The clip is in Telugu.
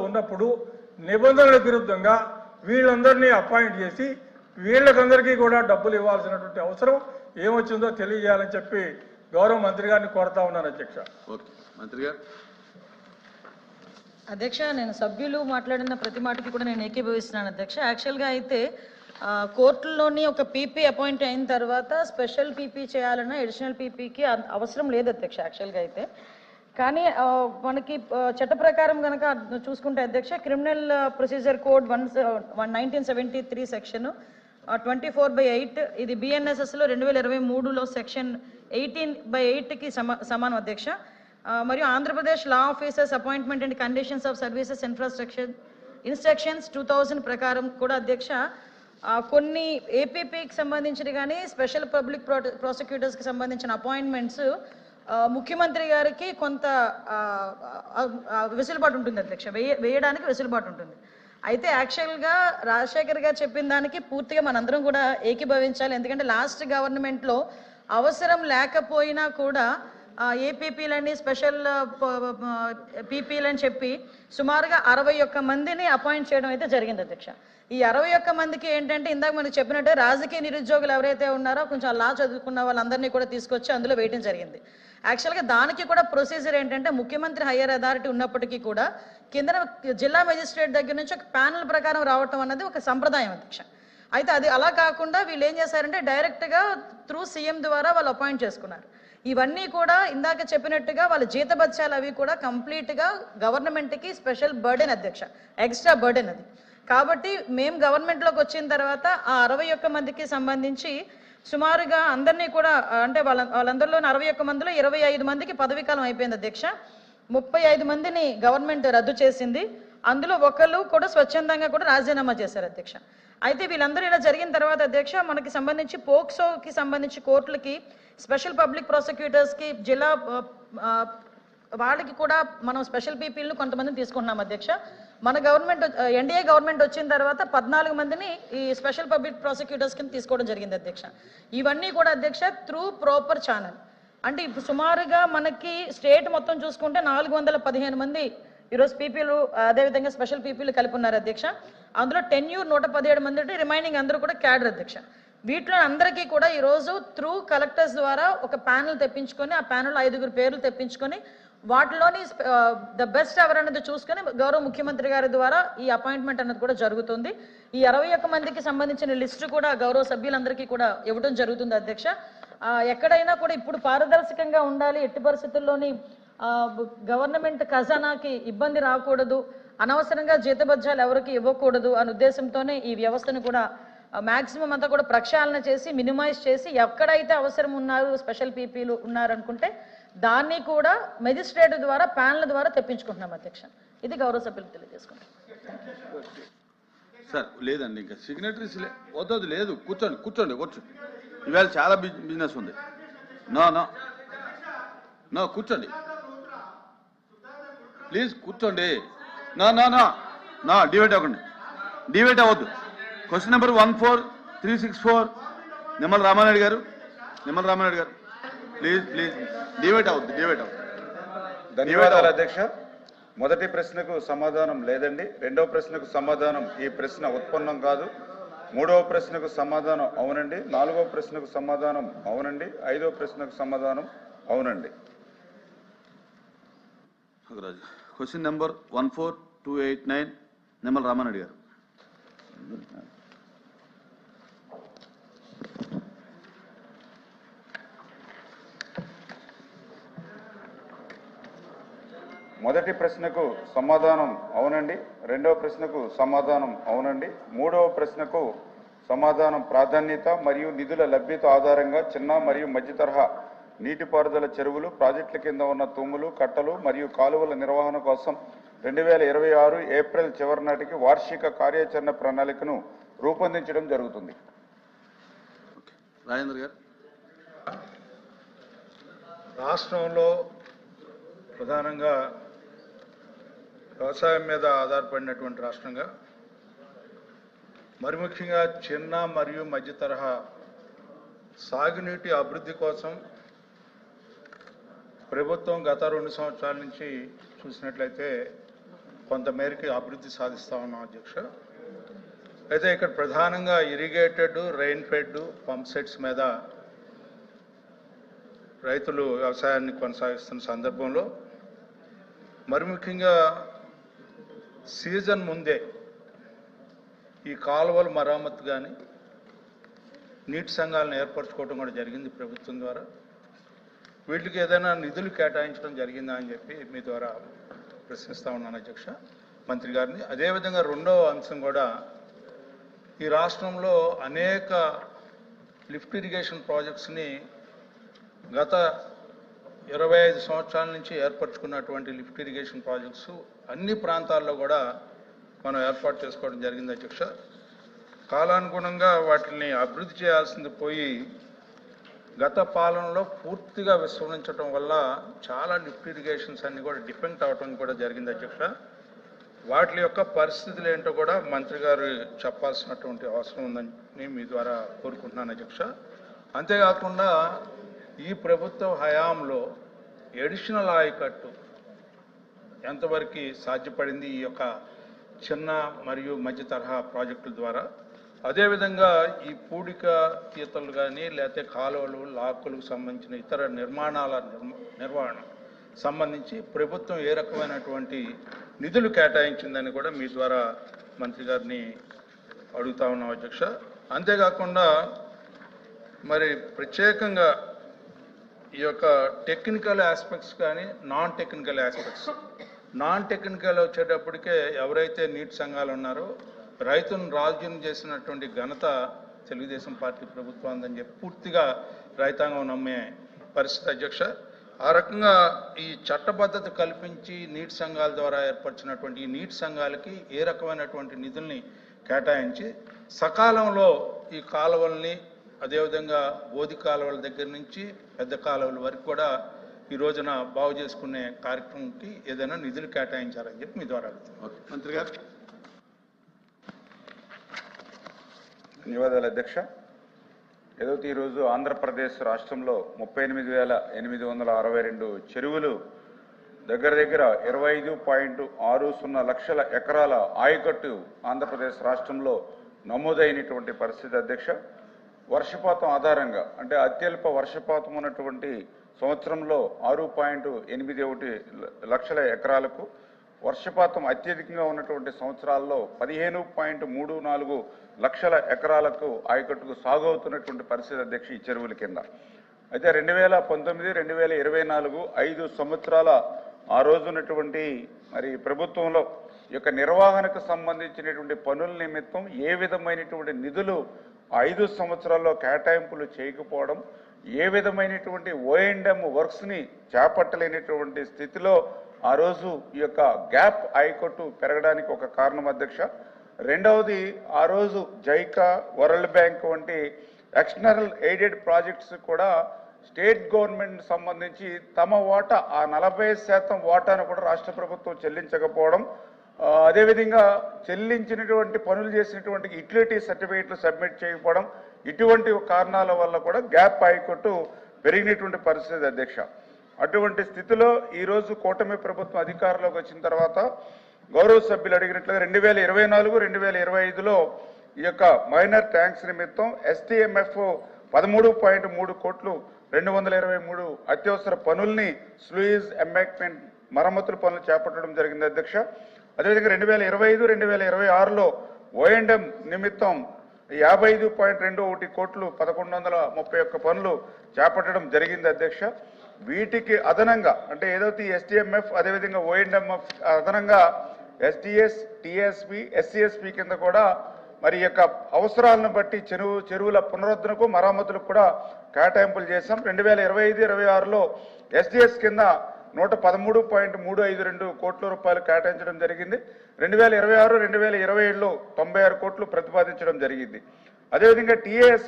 ఉన్నప్పుడు నిబంధనలకు విరుద్ధంగా వీళ్ళందరినీ అపాయింట్ చేసి వీళ్ళకందరికీ కూడా డబ్బులు ఇవ్వాల్సినటువంటి అవసరం ఏమొచ్చిందో తెలియజేయాలని చెప్పి గౌరవ మంత్రి గారిని కోరుతా ఉన్నాను అధ్యక్ష. ఓకే మంత్రి గారు. అధ్యక్ష, నేను సభ్యులు మాట్లాడిన ప్రతి మాటకి కూడా నేను ఏకీభవిస్తున్నాను అధ్యక్ష. యాక్చువల్గా అయితే కోర్టుల్లోని ఒక పీపీ అపాయింట్ అయిన తర్వాత స్పెషల్ పీపీ చేయాలన్నా ఎడిషనల్ పీపీకి అవసరం లేదు అధ్యక్ష యాక్చువల్గా అయితే. కానీ మనకి చట్ట ప్రకారం కనుక చూసుకుంటే అధ్యక్ష, క్రిమినల్ ప్రొసీజర్ కోడ్ 1973 సెక్షన్ 24/8 ఇది బిఎన్ఎస్ఎస్లో 2023లో సెక్షన్ 18/8కి సమానం అధ్యక్ష. మరియు ఆంధ్రప్రదేశ్ లా officers appointment and conditions of services instructions 2000 ప్రకారం కూడా అధ్యక్ష కొన్ని ఏపీపీకి సంబంధించిన కానీ స్పెషల్ పబ్లిక్ ప్రాసిక్యూటర్స్కి సంబంధించిన అపాయింట్మెంట్స్ ముఖ్యమంత్రి గారికి కొంత వెసులుబాటు ఉంటుంది అధ్యక్ష, వేయడానికి వెసులుబాటు ఉంటుంది. అయితే యాక్చువల్గా రాజశేఖర్ గారు చెప్పిన దానికి పూర్తిగా మనందరం కూడా ఏకీభవించాలి. ఎందుకంటే లాస్ట్ గవర్నమెంట్లో అవసరం లేకపోయినా కూడా ఏపీపీలని స్పెషల్ పీపీలని చెప్పి సుమారుగా 61 మందిని అపాయింట్ చేయడం అయితే జరిగింది అధ్యక్ష. ఈ 61 మందికి ఏంటంటే ఇందాక మనకు చెప్పినట్టే రాజకీయ నిరుద్యోగులు ఎవరైతే ఉన్నారో కొంచెం లా చదువుకున్న వాళ్ళందరినీ కూడా తీసుకొచ్చి అందులో వేయడం జరిగింది. యాక్చువల్గా దానికి కూడా ప్రొసీజర్ ఏంటంటే ముఖ్యమంత్రి హయ్యర్ అథారిటీ ఉన్నప్పటికీ కూడా కింద జిల్లా మెజిస్ట్రేట్ దగ్గర నుంచి ఒక ప్యానల్ ప్రకారం రావటం అన్నది ఒక సంప్రదాయం అధ్యక్ష. అయితే అది అలా కాకుండా వీళ్ళు ఏం చేశారంటే డైరెక్ట్గా త్రూ సీఎం ద్వారా వాళ్ళు అపాయింట్ చేసుకున్నారు. ఇవన్నీ కూడా ఇందాక చెప్పినట్టుగా వాళ్ళ జీతభత్యాలు అవి కూడా కంప్లీట్గా గవర్నమెంట్కి స్పెషల్ బర్డెన్ అధ్యక్ష, ఎక్స్ట్రా బర్డెన్ అది. కాబట్టి మేము గవర్నమెంట్లోకి వచ్చిన తర్వాత ఆ 61 మందికి సంబంధించి సుమారుగా అందరినీ కూడా అంటే వాళ్ళందరిలో 61 మందిలో 25 మందికి పదవీకాలం అయిపోయింది అధ్యక్ష. 35 మందిని గవర్నమెంట్ రద్దు చేసింది. అందులో ఒకళ్ళు కూడా స్వచ్ఛందంగా కూడా రాజీనామా చేశారు అధ్యక్ష. అయితే వీళ్ళందరూ ఇలా జరిగిన తర్వాత అధ్యక్ష మనకి సంబంధించి పోక్సోకి సంబంధించి కోర్టులకి స్పెషల్ పబ్లిక్ ప్రాసిక్యూటర్స్కి జిల్లా వాళ్ళకి కూడా మనం స్పెషల్ పీపీలను కొంతమందిని తీసుకుంటున్నాం అధ్యక్ష. మన గవర్నమెంట్ ఎన్డీఏ గవర్నమెంట్ వచ్చిన తర్వాత 14 మందిని ఈ స్పెషల్ పబ్లిక్ ప్రాసిక్యూటర్స్ కింద తీసుకోవడం జరిగింది అధ్యక్ష. ఇవన్నీ కూడా అధ్యక్ష త్రూ ప్రాపర్ ఛానల్. అంటే ఇప్పుడు సుమారుగా మనకి స్టేట్ మొత్తం చూసుకుంటే 415 మంది ఈరోజు పీపీలు అదేవిధంగా స్పెషల్ పీపీలు కలిపి ఉన్నారు అధ్యక్ష. అందులో టెన్యూర్ 117 మంది అంటే రిమైనింగ్ అందరూ కూడా క్యాడర్ అధ్యక్ష. వీటిలో అందరికీ కూడా ఈరోజు త్రూ కలెక్టర్స్ ద్వారా ఒక ప్యానల్ తెప్పించుకొని ఆ ప్యానల్ 5 పేర్లు తెప్పించుకొని వాటిలోని ద బెస్ట్ ఎవర్ అనేది చూసుకొని గౌరవ ముఖ్యమంత్రి గారి ద్వారా ఈ అపాయింట్మెంట్ అనేది కూడా జరుగుతుంది. ఈ 61 మందికి సంబంధించిన లిస్టు కూడా గౌరవ సభ్యులందరికీ కూడా ఇవ్వడం జరుగుతుంది అధ్యక్ష. ఎక్కడైనా కూడా ఇప్పుడు పారదర్శకంగా ఉండాలి, ఎట్టి పరిస్థితుల్లోని గవర్నమెంట్ ఖజానాకి ఇబ్బంది రాకూడదు, అనవసరంగా జీతభత్యాలు ఎవరికి ఇవ్వకూడదు అనే ఉద్దేశంతోనే ఈ వ్యవస్థను కూడా మ్యాక్సిమం అంతా కూడా ప్రక్షాళన చేసి మినిమైజ్ చేసి ఎక్కడైతే అవసరం ఉన్నారు స్పెషల్ పీపీలు ఉన్నారనుకుంటే దాన్ని కూడా మెజిస్ట్రేట్ ద్వారా ప్యానల్ ద్వారా తెప్పించుకుంటున్నాం అధ్యక్ష. ఇది గౌరవ సభ్యులకు తెలియజేసుకుంటాం. సార్ లేదండి ఇంకా సిగ్నేటరీస్ వద్దు లేదు, కూర్చోండి కూర్చోండి కూర్చోండి. ఇవాళ చాలా బిజినెస్ ఉంది. నో నో నో కూర్చోండి ప్లీజ్ కూర్చోండి. No no no no debate అవ్వకండి, డిబేట్ అవ్వద్దు. క్వశ్చన్ నెంబర్ 14364 నిమ్మల రామానాయుడు గారు ప్లీజ్ ప్లీజ్ డిబేట్ అవ్వద్దు, డిబేట్ అవ్వద్దు. ధన్యవాదాలు అధ్యక్ష. మొదటి ప్రశ్నకు సమాధానం లేదండి. రెండవ ప్రశ్నకు సమాధానం ఈ ప్రశ్న ఉత్పన్నం కాదు. మూడవ ప్రశ్నకు సమాధానం అవునండి. నాలుగవ ప్రశ్నకు సమాధానం అవునండి. ఐదవ ప్రశ్నకు సమాధానం అవునండి. క్వశ్చన్ నెంబర్ 14289 నిమ్మల రామానాయుడు గారు. మొదటి ప్రశ్నకు సమాధానం అవునండి. రెండవ ప్రశ్నకు సమాధానం అవునండి. మూడవ ప్రశ్నకు సమాధానం ప్రాధాన్యత మరియు నిధుల లభ్యత ఆధారంగా చిన్న మరియు మధ్య తరహా నీటిపారుదల చెరువులు, ప్రాజెక్టుల కింద ఉన్న తుమ్ములు, కట్టలు మరియు కాలువల నిర్వహణ కోసం 2026 ఏప్రిల్ చివరి నాటికి వార్షిక కార్యాచరణ ప్రణాళికను రూపొందించడం జరుగుతుంది. రాజేంద్ర గారు. రాష్ట్రంలో ప్రధానంగా వ్యవసాయం మీద ఆధారపడినటువంటి రాష్ట్రంగా మరి ముఖ్యంగా చిన్న మరియు మధ్య తరహా సాగునీటి అభివృద్ధి కోసం ప్రభుత్వం గత 2 సంవత్సరాల నుంచి చూసినట్లయితే కొంతమేరకు అభివృద్ధి సాధిస్తా ఉన్నాం అధ్యక్ష. అయితే ఇక్కడ ప్రధానంగా irrigated, rain fed pump sets మీద రైతులు వ్యవసాయాన్ని కొనసాగిస్తున్న సందర్భంలో మరి ముఖ్యంగా సీజన్ ముందే ఈ కాలువల మరమ్మతు కానీ నీటి సంఘాలను ఏర్పరచుకోవడం కూడా జరిగింది ప్రభుత్వం ద్వారా. వీటికి ఏదైనా నిధులు కేటాయించడం జరిగిందా అని చెప్పి మీ ద్వారా ప్రశ్నిస్తా ఉన్నాను అధ్యక్ష మంత్రి గారిని. అదేవిధంగా రెండవ అంశం కూడా, ఈ రాష్ట్రంలో అనేక లిఫ్ట్ ఇరిగేషన్ ప్రాజెక్ట్స్ని గత 25 సంవత్సరాల నుంచి ఏర్పరచుకున్నటువంటి లిఫ్ట్ ఇరిగేషన్ ప్రాజెక్ట్స్ అన్ని ప్రాంతాల్లో కూడా మనం ఏర్పాటు చేసుకోవడం జరిగింది అధ్యక్ష. కాలానుగుణంగా వాటిని అభివృద్ధి చేయాల్సింది పోయి గత పాలనలో పూర్తిగా విస్మరించడం వల్ల చాలా లిఫ్ట్ ఇరిగేషన్స్ అన్ని కూడా డిఫెక్ట్ అవడం కూడా జరిగింది అధ్యక్ష. వాటి యొక్క పరిస్థితులు ఏంటో కూడా మంత్రి గారు చెప్పాల్సినటువంటి అవసరం ఉందని మీ ద్వారా కోరుకుంటున్నాను అధ్యక్ష. అంతేకాకుండా ఈ ప్రభుత్వ హయాంలో ఎడిషనల్ ఆయకట్టు ఎంతవరకు సాధ్యపడింది ఈ యొక్క చిన్న మరియు మధ్య తరహా ప్రాజెక్టుల ద్వారా? అదేవిధంగా ఈ పూడిక తీతలు కానీ లేకపోతే కాలువలు, లాక్కులకు సంబంధించిన ఇతర నిర్మాణాల నిర్వహణ సంబంధించి ప్రభుత్వం ఏ రకమైనటువంటి నిధులు కేటాయించిందని కూడా మీ ద్వారా మంత్రి గారిని అడుగుతా ఉన్నాం అధ్యక్ష. అంతేకాకుండా మరి ప్రత్యేకంగా ఈ యొక్క టెక్నికల్ ఆస్పెక్ట్స్ కానీ నాన్ టెక్నికల్ వచ్చేటప్పటికే ఎవరైతే నీటి సంఘాలు ఉన్నారో రైతులను రాజును చేసినటువంటి ఘనత తెలుగుదేశం పార్టీ ప్రభుత్వం ఉందని చెప్పి పూర్తిగా రైతాంగం నమ్మే పరిస్థితి అధ్యక్ష. ఆ రకంగా ఈ చట్టబద్ధత కల్పించి నీటి సంఘాల ద్వారా ఏర్పరిచినటువంటి ఈ నీటి సంఘాలకి ఏ రకమైనటువంటి నిధుల్ని కేటాయించి సకాలంలో ఈ కాలువల్ని, అదేవిధంగా బోధి కాలువల దగ్గర నుంచి పెద్ద కాలువల వరకు కూడా ఈ రోజున బాగు చేసుకునే కార్యక్రమంకి ఏదైనా నిధులు కేటాయించారని చెప్పి మీ ద్వారా అడుగుతున్నాను. మంత్రి గారు. ధన్యవాదాలు అధ్యక్ష. ఏదైతే ఈరోజు ఆంధ్రప్రదేశ్ రాష్ట్రంలో 38,862 చెరువులు దగ్గర 25.60 లక్షల ఎకరాల ఆయకట్టు ఆంధ్రప్రదేశ్ రాష్ట్రంలో నమోదైనటువంటి పరిస్థితి అధ్యక్ష. వర్షపాతం ఆధారంగా అంటే అత్యల్ప వర్షపాతం ఉన్నటువంటి సంవత్సరంలో 6.81 లక్షల ఎకరాలకు, వర్షపాతం అత్యధికంగా ఉన్నటువంటి సంవత్సరాల్లో 15.34 లక్షల ఎకరాలకు ఆయకట్టుకు సాగు అవుతున్నటువంటి పరిస్థితి అధ్యక్ష ఈ చెరువుల కింద. అయితే 2019, 2024 5 సంవత్సరాల ఆ రోజున్నటువంటి మరి ప్రభుత్వంలో ఈ యొక్క నిర్వహణకు సంబంధించినటువంటి పనుల నిమిత్తం ఏ విధమైనటువంటి నిధులు 5 సంవత్సరాల్లో కేటాయింపులు చేయకపోవడం, ఏ విధమైనటువంటి O&M వర్క్స్ని చేపట్టలేనటువంటి స్థితిలో ఆ రోజు ఈ యొక్క గ్యాప్ ఆయకట్టు పెరగడానికి ఒక కారణం అధ్యక్ష. రెండవది, ఆ రోజు జైకా, వరల్డ్ బ్యాంక్ వంటి ఎక్స్టర్నల్ ఎయిడెడ్ ప్రాజెక్ట్స్ కూడా స్టేట్ గవర్నమెంట్ సంబంధించి తమ వాటా ఆ 40% వాటాను కూడా రాష్ట్ర ప్రభుత్వం చెల్లించకపోవడం, అదేవిధంగా చెల్లించినటువంటి పనులు చేసినటువంటి యుటిలిటీ సర్టిఫికేట్లు సబ్మిట్ చేయకపోవడం, ఇటువంటి కారణాల వల్ల కూడా గ్యాప్ ఆయకట్టు పెరిగినటువంటి పరిస్థితి అధ్యక్ష. అటువంటి స్థితిలో ఈరోజు కూటమి ప్రభుత్వం అధికారంలోకి వచ్చిన తర్వాత గౌరవ సభ్యులు అడిగినట్లుగా 2024, 2025లో ఈ యొక్క మైనర్ ట్యాంక్స్ నిమిత్తం STMF 13.3 కోట్లు 223 అత్యవసర పనుల్ని స్లూయిజ్ ఎంబాంక్మెంట్ మరమ్మతుల పనులు చేపట్టడం జరిగింది అధ్యక్ష. అదేవిధంగా 2025, 2026లో O&M నిమిత్తం 55.21 కోట్లు 1131 పనులు చేపట్టడం జరిగింది అధ్యక్ష. వీటికి అదనంగా అంటే ఏదైతే STMF అదేవిధంగా O&M అదనంగా SDS, TSP, SCSP కింద కూడా మరి యొక్క అవసరాలను బట్టి చెరువుల పునరుద్ధరణకు మరమ్మతులకు కూడా కేటాయింపులు చేశాం. 2025, 26లో SDS కింద 113.352 కోట్ల రూపాయలు కేటాయించడం జరిగింది. 2026, 2027లో 96 కోట్లు ప్రతిపాదించడం జరిగింది. అదేవిధంగా TAS